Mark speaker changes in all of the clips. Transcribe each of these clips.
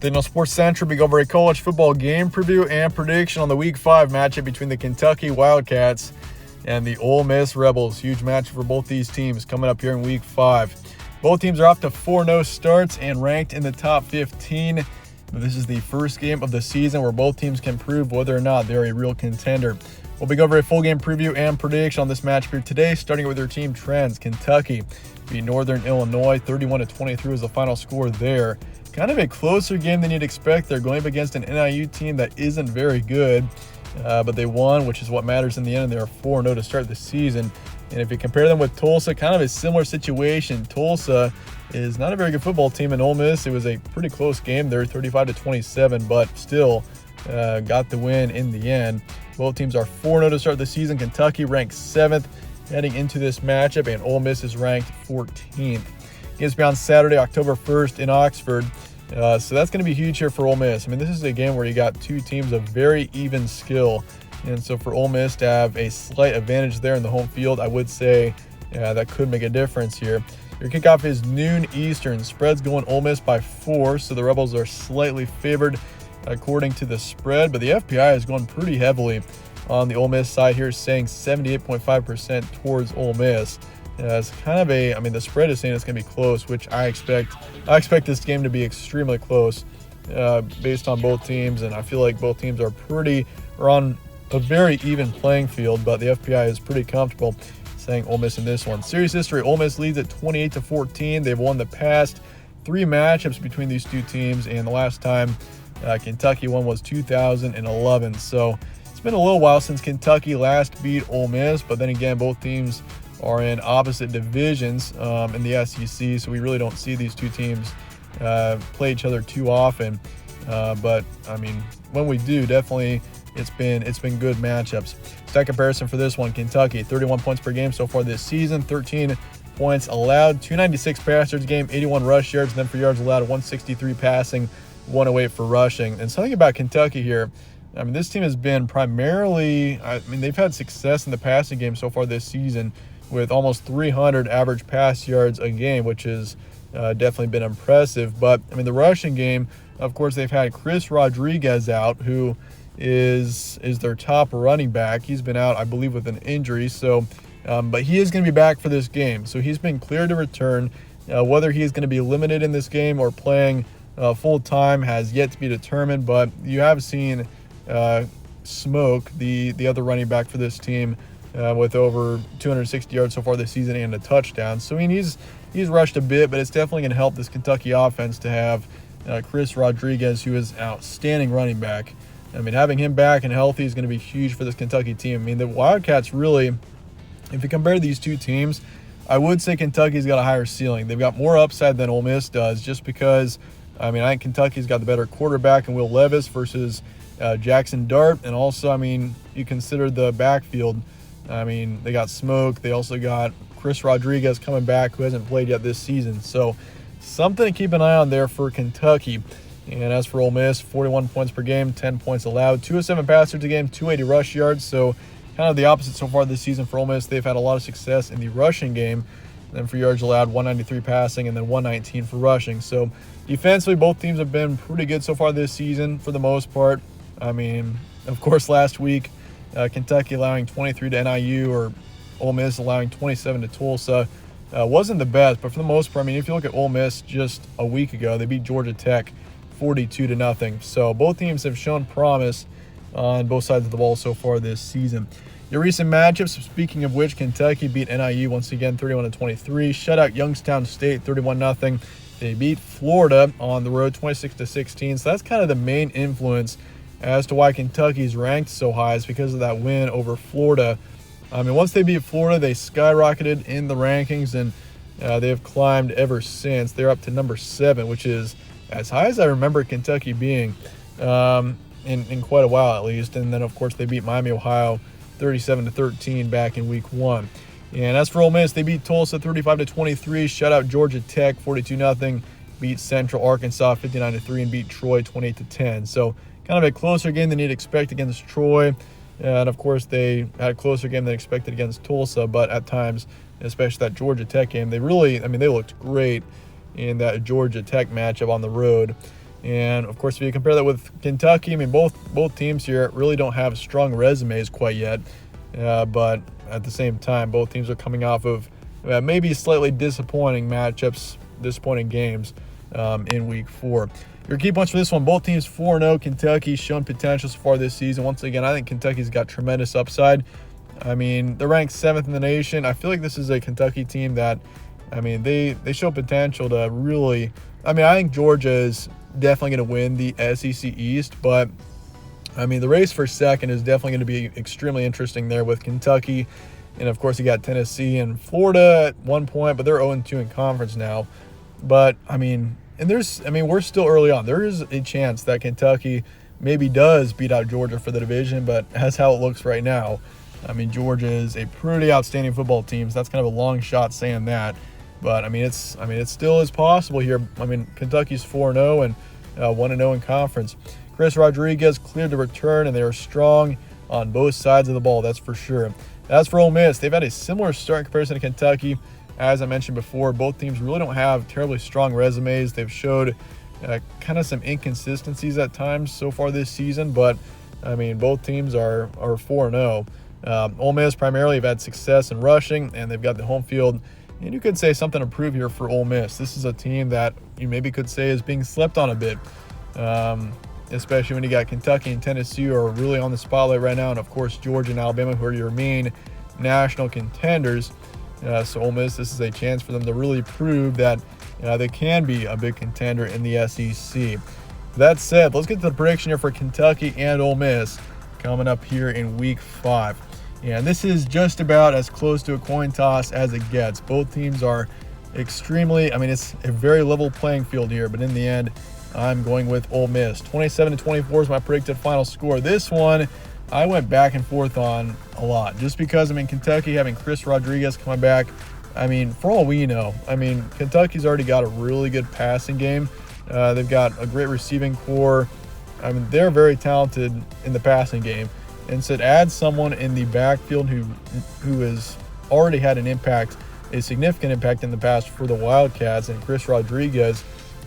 Speaker 1: Then on Sports Central, we go over a college football game preview and prediction on the Week 5 matchup between the Kentucky Wildcats and the Ole Miss Rebels. Huge matchup for both these teams coming up here in Week 5. Both teams are off to 4-0 starts and ranked in the top 15. This is the first game of the season where both teams can prove whether or not they're a real contender. We'll be going over a full game preview and prediction on this matchup here today, starting with their team trends. Kentucky beat Northern Illinois 31-23 was the final score there. Kind of a closer game than you'd expect. They're going up against an NIU team that isn't very good, but they won, which is what matters in the end. They're 4-0 to start the season. And if you compare them with Tulsa, kind of a similar situation. Tulsa is not a very good football team in Ole Miss. It was a pretty close game there, 35-27, but still got the win in the end. Both teams are 4-0 to start the season. Kentucky ranked 7th heading into this matchup, and Ole Miss is ranked 14th. Game's be on Saturday, October 1st in Oxford. So that's going to be huge here for Ole Miss. I mean, this is a game where you got two teams of very even skill. And so for Ole Miss to have a slight advantage there in the home field, I would say that could make a difference here. Your kickoff is noon Eastern. Spread's going Ole Miss by 4, so the Rebels are slightly favored according to the spread. But the FPI is going pretty heavily on the Ole Miss side here, saying 78.5% towards Ole Miss. It's kind of the spread is saying it's going to be close, which I expect. I expect this game to be extremely close based on both teams, and I feel like both teams are on a very even playing field, but the FPI is pretty comfortable saying Ole Miss in this one. Series history, Ole Miss leads at 28-14. They've won the past 3 matchups between these two teams, and the last time Kentucky won was 2011. So it's been a little while since Kentucky last beat Ole Miss, but then again, both teams are in opposite divisions in the SEC, so we really don't see these two teams play each other too often. But I mean, when we do, definitely it's been good matchups. Stat comparison for this one: Kentucky 31 points per game so far this season, 13 points allowed, 296 pass yards a game, 81 rush yards, and then for yards allowed, 163 passing, 108 for rushing. And something about Kentucky here, I mean, this team has been primarily, they've had success in the passing game so far this season with almost 300 average pass yards a game, which has definitely been impressive. But, I mean, the rushing game, of course, they've had Chris Rodriguez out, who is their top running back. He's been out, I believe, with an injury. So, but he is going to be back for this game. So he's been cleared to return. Whether he is going to be limited in this game or playing full-time has yet to be determined. But you have seen Smoke, the other running back for this team, with over 260 yards so far this season and a touchdown. So, I mean, he's rushed a bit, but it's definitely going to help this Kentucky offense to have Chris Rodriguez, who is an outstanding running back. I mean, having him back and healthy is going to be huge for this Kentucky team. I mean, the Wildcats really, if you compare these two teams, I would say Kentucky's got a higher ceiling. They've got more upside than Ole Miss does, just because, I think Kentucky's got the better quarterback in Will Levis versus Jackson Dart. And also, you consider the backfield. They got Smoke. They also got Chris Rodriguez coming back, who hasn't played yet this season. So something to keep an eye on there for Kentucky. And as for Ole Miss, 41 points per game, 10 points allowed, 207 pass yards a game, 280 rush yards. So kind of the opposite so far this season for Ole Miss. They've had a lot of success in the rushing game. And then for yards allowed, 193 passing and then 119 for rushing. So defensively, both teams have been pretty good so far this season for the most part. Of course, last week, Kentucky allowing 23 to NIU, or Ole Miss allowing 27 to Tulsa, wasn't the best. But for the most part, if you look at Ole Miss just a week ago, they beat Georgia Tech 42-0. So both teams have shown promise on both sides of the ball so far this season. Your recent matchups, speaking of which, Kentucky beat NIU once again 31-23, shut out Youngstown State 31-0. They beat Florida on the road 26-16. So that's kind of the main influence as to why Kentucky's ranked so high, is because of that win over Florida. Once they beat Florida, they skyrocketed in the rankings, and they have climbed ever since. They're up to number 7, which is as high as I remember Kentucky being in quite a while at least. And then, of course, they beat Miami, Ohio 37-13 back in week 1. And as for Ole Miss, they beat Tulsa 35-23, shut out Georgia Tech 42-0, beat Central Arkansas 59-3, and beat Troy 28-10. So kind of a closer game than you'd expect against Troy. And, of course, they had a closer game than expected against Tulsa. But at times, especially that Georgia Tech game, they really, they looked great in that Georgia Tech matchup on the road. And of course, if you compare that with Kentucky, I mean, both teams here really don't have strong resumes quite yet. But at the same time, both teams are coming off of maybe slightly disappointing matchups, disappointing games in week 4. Your key points for this one, both teams 4-0. Kentucky's shown potential so far this season. Once again, I think Kentucky's got tremendous upside. I mean, they're ranked 7th in the nation. I feel like this is a Kentucky team that, I mean, they show potential to really, I mean, I think Georgia is definitely going to win the SEC East, but I mean, the race for second is definitely going to be extremely interesting there with Kentucky. And of course, you got Tennessee and Florida at one point, but they're 0-2 in conference now. But I mean, we're still early on. There is a chance that Kentucky maybe does beat out Georgia for the division, but that's how it looks right now. I mean, Georgia is a pretty outstanding football team, so that's kind of a long shot saying that. But I mean, it still is possible here. I mean, Kentucky's 4-0 and 1-0 in conference. Chris Rodriguez cleared to return, and they are strong on both sides of the ball, that's for sure. As for Ole Miss, they've had a similar start in comparison to Kentucky. As I mentioned before, both teams really don't have terribly strong resumes. They've showed kind of some inconsistencies at times so far this season, but I mean, both teams are 4-0. Ole Miss primarily have had success in rushing, and they've got the home field. And you could say something to prove here for Ole Miss. This is a team that you maybe could say is being slept on a bit, especially when you got Kentucky and Tennessee who are really on the spotlight right now, and of course Georgia and Alabama who are your main national contenders. So Ole Miss, this is a chance for them to really prove that they can be a big contender in the SEC. That said, let's get to the prediction here for Kentucky and Ole Miss coming up here in week 5. And this is just about as close to a coin toss as it gets. Both teams are extremely, I mean, it's a very level playing field here, but in the end, I'm going with Ole Miss. 27-24 is my predicted final score. This one, I went back and forth on a lot, just because, I mean, Kentucky having Chris Rodriguez coming back, I mean, for all we know, I mean, Kentucky's already got a really good passing game. They've got a great receiving core. I mean, they're very talented in the passing game. And so to add someone in the backfield who has already had an impact, a significant impact in the past for the Wildcats, and Chris Rodriguez,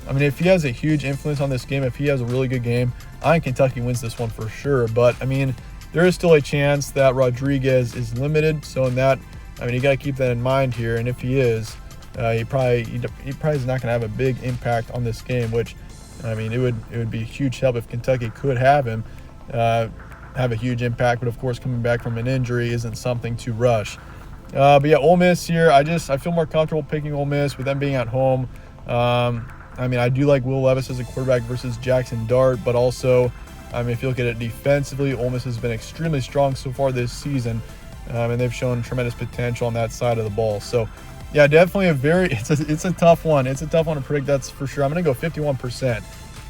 Speaker 1: I mean, if he has a huge influence on this game, if he has a really good game, I think Kentucky wins this one for sure. But, I mean, there is still a chance that Rodriguez is limited. So in that, I mean, you got to keep that in mind here. And if he is, he probably is not going to have a big impact on this game, which, I mean, it would be a huge help if Kentucky could have him have a huge impact. But, of course, coming back from an injury isn't something to rush. But, yeah, Ole Miss here, I feel more comfortable picking Ole Miss with them being at home. I mean, I do like Will Levis as a quarterback versus Jackson Dart, but also, I mean, if you look at it defensively, Ole Miss has been extremely strong so far this season, and they've shown tremendous potential on that side of the ball. So, yeah, definitely it's a tough one. It's a tough one to predict, that's for sure. I'm going to go 51%,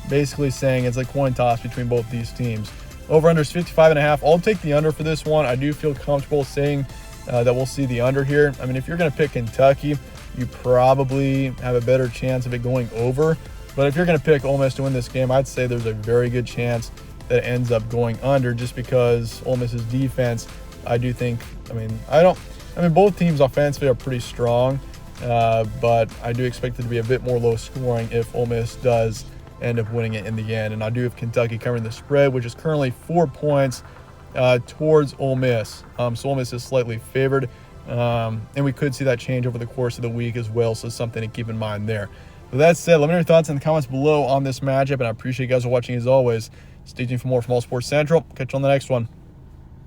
Speaker 1: basically saying it's a coin toss between both these teams. Over-under is 55.5. I'll take the under for this one. I do feel comfortable saying that we'll see the under here. I mean, if you're going to pick Kentucky, you probably have a better chance of it going over. But if you're going to pick Ole Miss to win this game, I'd say there's a very good chance that it ends up going under, just because Ole Miss's defense, I do think, I mean, both teams offensively are pretty strong, but I do expect it to be a bit more low scoring if Ole Miss does end up winning it in the end. And I do have Kentucky covering the spread, which is currently 4 points towards Ole Miss. So Ole Miss is slightly favored. And we could see that change over the course of the week as well, so something to keep in mind there. With that said, let me know your thoughts in the comments below on this matchup, and I appreciate you guys for watching as always. Stay tuned for more from All Sports Central. Catch you on the next one.